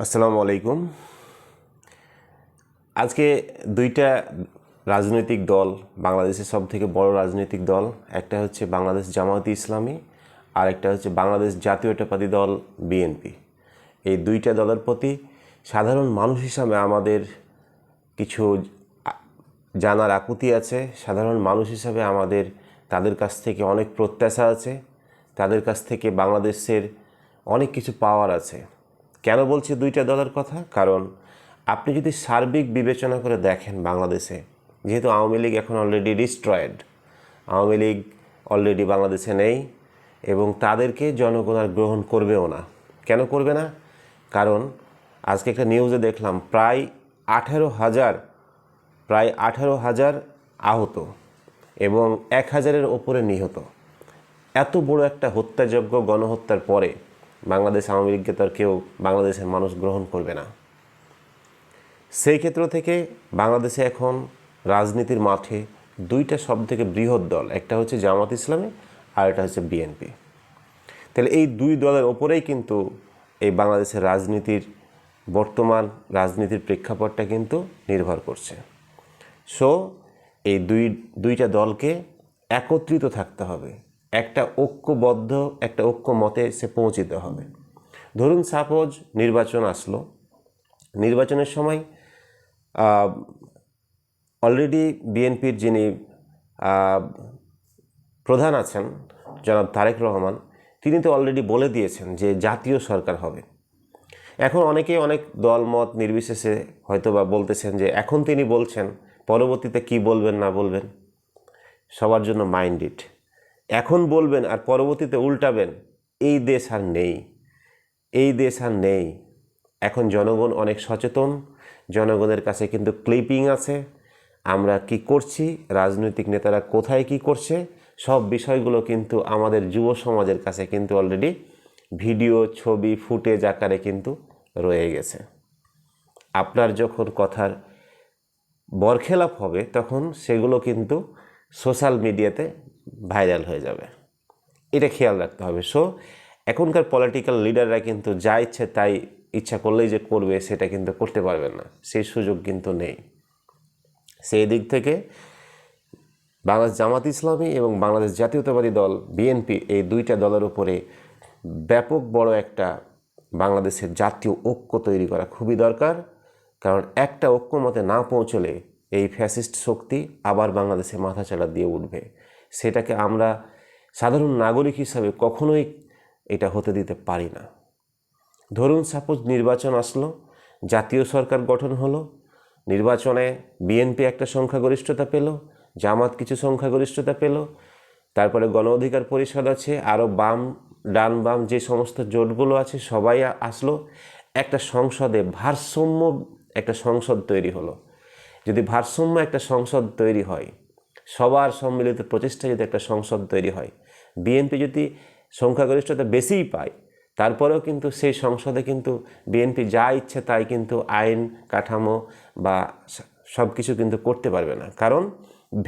আসসালামু আলাইকুম। আজকে দুইটা রাজনৈতিক দল, বাংলাদেশের সবথেকে বড় রাজনৈতিক দল, একটা হচ্ছে বাংলাদেশ জামায়াতে ইসলামী আর একটা হচ্ছে বাংলাদেশ জাতীয়তাবাদী দল বিএনপি। এই দুইটা দলের প্রতি সাধারণ মানুষ হিসাবে আমাদের কিছু জানার আকুতি আছে। সাধারণ মানুষ হিসাবে আমাদের তাদের কাছ থেকে অনেক প্রত্যাশা আছে, তাদের কাছ থেকে বাংলাদেশের অনেক কিছু পাওয়ার আছে। কেন বলছি দুইটা দলের কথা? কারণ আপনি যদি সার্বিক বিবেচনা করে দেখেন বাংলাদেশে, যেহেতু আওয়ামী লীগ এখন already destroyed, Awami League already বাংলাদেশে নেই এবং তাদেরকে জনগণ আর গ্রহণ করবেও না। কেন করবে না? কারণ আজকে একটা নিউজে দেখলাম প্রায় 18,000 আহত এবং 1,000-এর ওপরে নিহত। এত বড় একটা হত্যাযজ্ঞ, গণহত্যার পরে বাংলাদেশ আওয়ামী লীগকে তার কেউ, বাংলাদেশের মানুষ গ্রহণ করবে না। সেই ক্ষেত্র থেকে বাংলাদেশে এখন রাজনীতির মাঠে দুইটা সবথেকে বৃহৎ দল, একটা হচ্ছে জামাত ইসলামী আর একটা হচ্ছে বিএনপি। তাহলে এই দুই দলের ওপরেই কিন্তু এই বাংলাদেশের বর্তমান রাজনীতির প্রেক্ষাপটটা কিন্তু নির্ভর করছে। সো এই দুইটা দলকে একত্রিত থাকতে হবে, একটা ঐক্যমতে এসে পৌঁছিতে হবে। ধরুন সাপোজ নির্বাচন আসলো, নির্বাচনের সময় অলরেডি বিএনপির যিনি প্রধান আছেন জনাব তারেক রহমান, তিনি তো অলরেডি বলে দিয়েছেন যে জাতীয় সরকার হবে। এখন অনেকেই অনেক দলমত নির্বিশেষে হয়তো বা বলতেছেন যে এখন তিনি বলছেন, পরবর্তীতে কি বলবেন না বলবেন সবার জন্য মাইন্ডেড। এখন বলবেন আর পরবর্তীতে উল্টাবেন, এই দেশ আর নেই, এই দেশ আর নেই। এখন জনগণ অনেক সচেতন, জনগণের কাছে কিন্তু ক্লিপিং আছে, আমরা কি করছি, রাজনৈতিক নেতারা কোথায় কি করছে, সব বিষয়গুলো কিন্তু আমাদের যুব সমাজের কাছে কিন্তু অলরেডি ভিডিও, ছবি, ফুটেজ আকারে কিন্তু রয়ে গেছে। আপনার যখন কথার বরখেলাপ হবে তখন সেগুলো কিন্তু সোশ্যাল মিডিয়াতে ভাইরাল হয়ে যাবে, এটা খেয়াল রাখতে হবে। সো এখনকার পলিটিক্যাল লিডাররা কিন্তু যা ইচ্ছে তাই ইচ্ছা করলেই যে করবে সেটা কিন্তু করতে পারবেন না, সেই সুযোগ কিন্তু নেই। সেই দিক থেকে বাংলাদেশ জামাত ইসলামী এবং বাংলাদেশ জাতীয়তাবাদী দল বিএনপি, এই দুইটা দলের উপরে ব্যাপক বড় একটা বাংলাদেশের জাতীয় ঐক্য তৈরি করা খুবই দরকার। কারণ একটা ঐক্যমতে না পৌঁছলে এই ফ্যাসিস্ট শক্তি আবার বাংলাদেশে মাথাচাড়া দিয়ে উঠবে। সেটাকে আমরা সাধারণ নাগরিক হিসাবে কখনোই এটা হতে দিতে পারি না। ধরুন সাপোজ নির্বাচন আসলো, জাতীয় সরকার গঠন হলো, নির্বাচনে বিএনপি একটা সংখ্যাগরিষ্ঠতা পেল, জামাত কিছু সংখ্যাগরিষ্ঠতা পেল, তারপরে গণ অধিকার পরিষদ আছে, আরও বাম, ডান বাম যে সমস্ত জোটগুলো আছে সবাই আসলো, একটা সংসদে ভারসাম্য একটা সংসদ তৈরি হলো। যদি ভারসাম্য একটা সংসদ তৈরি হয়, সবার সম্মিলিত প্রচেষ্টা যদি একটা সংসদ তৈরি হয়, বিএনপি যদি সংখ্যাগরিষ্ঠতা বেশিই পায়, তারপরেও কিন্তু সেই সংসদে কিন্তু বিএনপি যা ইচ্ছে তাই কিন্তু আইন কাঠামো বা সব কিছু কিন্তু করতে পারবে না। কারণ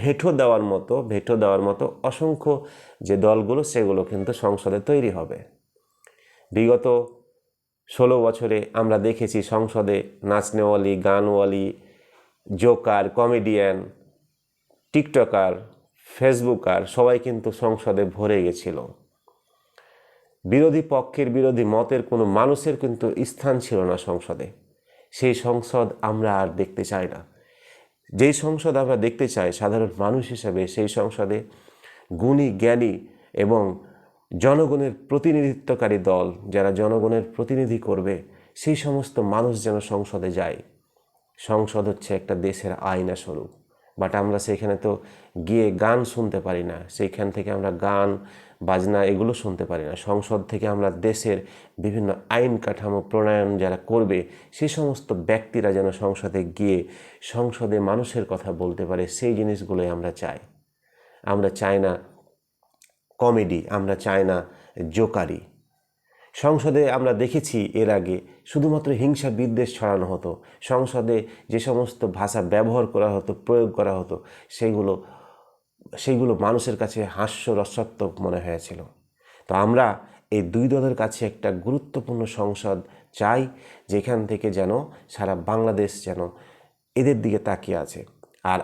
ভেটো দেওয়ার মতো অসংখ্য যে দলগুলো সেগুলো কিন্তু সংসদে তৈরি হবে। বিগত 16 বছরে আমরা দেখেছি সংসদে নাচনেওয়ালি, গানওয়ালি, জোকার, কমেডিয়ান, টিকটকার, ফেসবুকার সবাই কিন্তু সংসদে ভরে গেছিল। বিরোধী পক্ষের, বিরোধী মতের কোনো মানুষের কিন্তু স্থান ছিল না সংসদে। সেই সংসদ আমরা আর দেখতে চাই না। যেই সংসদ আমরা দেখতে চাই সাধারণ মানুষ হিসাবে, সেই সংসদে গুণী, জ্ঞানী এবং জনগণের প্রতিনিধিত্বকারী দল, যারা জনগণের প্রতিনিধি করবে, সেই সমস্ত মানুষ যেন সংসদে যায়। সংসদ হচ্ছে একটা দেশের আয়না স্বরূপ, বাট আমরা সেখানে তো গিয়ে গান শুনতে পারি না, সেইখান থেকে আমরা গান বাজনা এগুলো শুনতে পারি না। সংসদ থেকে আমরা দেশের বিভিন্ন আইন কাঠামো প্রণয়ন যারা করবে সেই সমস্ত ব্যক্তিরা যেন সংসদে গিয়ে সংসদে মানুষের কথা বলতে পারে, সেই জিনিসগুলোই আমরা চাই। আমরা চাই না কমেডি, আমরা চাই না জোকারি। সংসদে আমরা দেখেছি এর আগে শুধুমাত্র হিংসা বিদ্বেষ ছড়ানো হতো, সংসদে যে সমস্ত ভাষা ব্যবহার করা হতো, প্রয়োগ করা হতো, সেইগুলো মানুষের কাছে হাস্যরসাত্মক মনে হয়েছিল। তো আমরা এই দুই দলের কাছে একটা গুরুত্বপূর্ণ সংসদ চাই যেখান থেকে যেন সারা বাংলাদেশ যেন এদের দিকে তাকিয়ে আছে। আর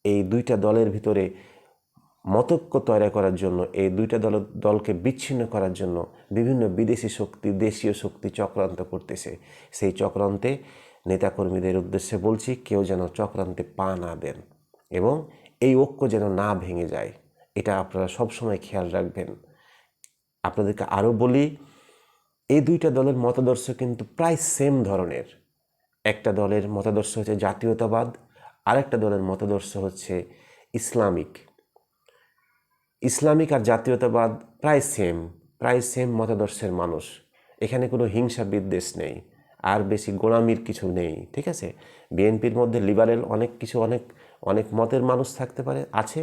এই দুইটা দলের ভিতরে মতৈক্য তৈরি করার জন্য, এই দুইটা দলকে বিচ্ছিন্ন করার জন্য বিভিন্ন বিদেশি শক্তি, দেশীয় শক্তি চক্রান্ত করতেছে। সেই চক্রান্তে নেতাকর্মীদের উদ্দেশ্যে বলছি, কেউ যেন চক্রান্তে পা না দেন এবং এই ঐক্য যেন না ভেঙে যায়, এটা আপনারা সবসময় খেয়াল রাখবেন। আপনাদেরকে আরও বলি, এই দুইটা দলের মতাদর্শ কিন্তু প্রায় সেম ধরনের। একটা দলের মতাদর্শ হচ্ছে জাতীয়তাবাদ, আরেকটা দলের মতাদর্শ হচ্ছে ইসলামিক আর জাতীয়তাবাদ প্রায় সেম মতাদর্শের মানুষ। এখানে কোনো হিংসা বিদ্বেষ নেই, আর বেশি গোলামির কিছু নেই, ঠিক আছে। বিএনপির মধ্যে লিবারেল অনেক মতের মানুষ থাকতে পারে, আছে,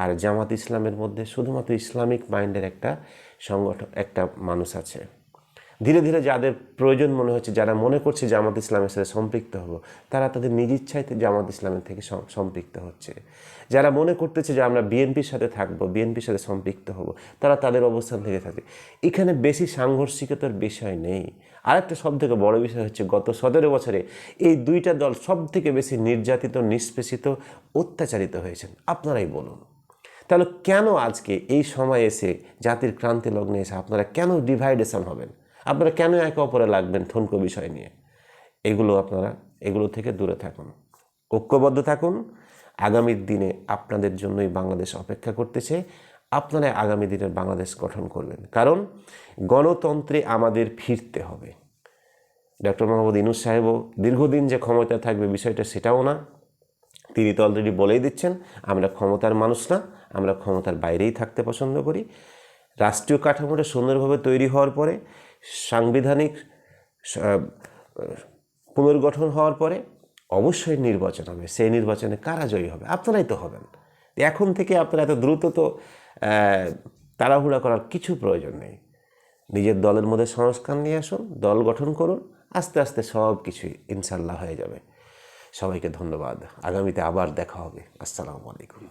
আর জামাত ইসলামের মধ্যে শুধুমাত্র ইসলামিক মাইন্ডের একটা সংগঠন, একটা মানুষ আছে। ধীরে ধীরে যাদের প্রয়োজন মনে হচ্ছে, যারা মনে করছে জামাত ইসলামের সাথে সম্পৃক্ত হব, তারা তাদের নিজ ইচ্ছায় জামাত ইসলামের থেকে সম্পৃক্ত হচ্ছে। যারা মনে করতেছে যে আমরা বিএনপির সাথে থাকবো, বিএনপির সাথে সম্পৃক্ত হব, তারা তাদের অবস্থান থেকে থাকে। এখানে বেশি সাংঘর্ষিকতার বিষয় নেই। আরেকটা সবথেকে বড় বিষয় হচ্ছে, গত 17 বছরে এই দুইটা দল সবথেকে বেশি নির্যাতিত, নিষ্পেষিত, অত্যাচারিত হয়েছেন। আপনারাই বলুন, তাহলে কেন আজকে এই সময় এসে, জাতির ক্রান্তি লগ্নে এসে আপনারা কেন ডিভাইডেশন হবেন? আপনারা কেন একে অপরে লাগবেন ঠুনকো বিষয় নিয়ে? এগুলো থেকে দূরে থাকুন, ঐক্যবদ্ধ থাকুন। আগামীর দিনে আপনাদের জন্যই বাংলাদেশ অপেক্ষা করতেছে। আপনারা আগামী দিনের বাংলাদেশ গঠন করবেন, কারণ গণতন্ত্রে আমাদের ফিরতে হবে। ডক্টর মোহাম্মদ ইউনূস সাহেবও দীর্ঘদিন যে ক্ষমতা থাকবে বিষয়টা সেটাও না। তিনি তো অলরেডি বলেই দিচ্ছেন, আমরা ক্ষমতার মানুষ না, আমরা ক্ষমতার বাইরেই থাকতে পছন্দ করি। রাষ্ট্রীয় কাঠামোটা সুন্দরভাবে তৈরি হওয়ার পরে, সাংবিধানিক পুনর্গঠন হওয়ার পরে অবশ্যই নির্বাচন হবে। সেই নির্বাচনে কারা জয়ী হবে? আপনারাই তো হবেন। এখন থেকে আপনারা এত দ্রুত তো তাড়াহুড়া করার কিছু প্রয়োজন নেই। নিজের দলের মধ্যে সংস্কার নিয়ে আসুন, দল গঠন করুন, আস্তে আস্তে সব কিছুই ইনশাল্লাহ হয়ে যাবে। সবাইকে ধন্যবাদ। আগামীতে আবার দেখা হবে। আসসালামু আলাইকুম।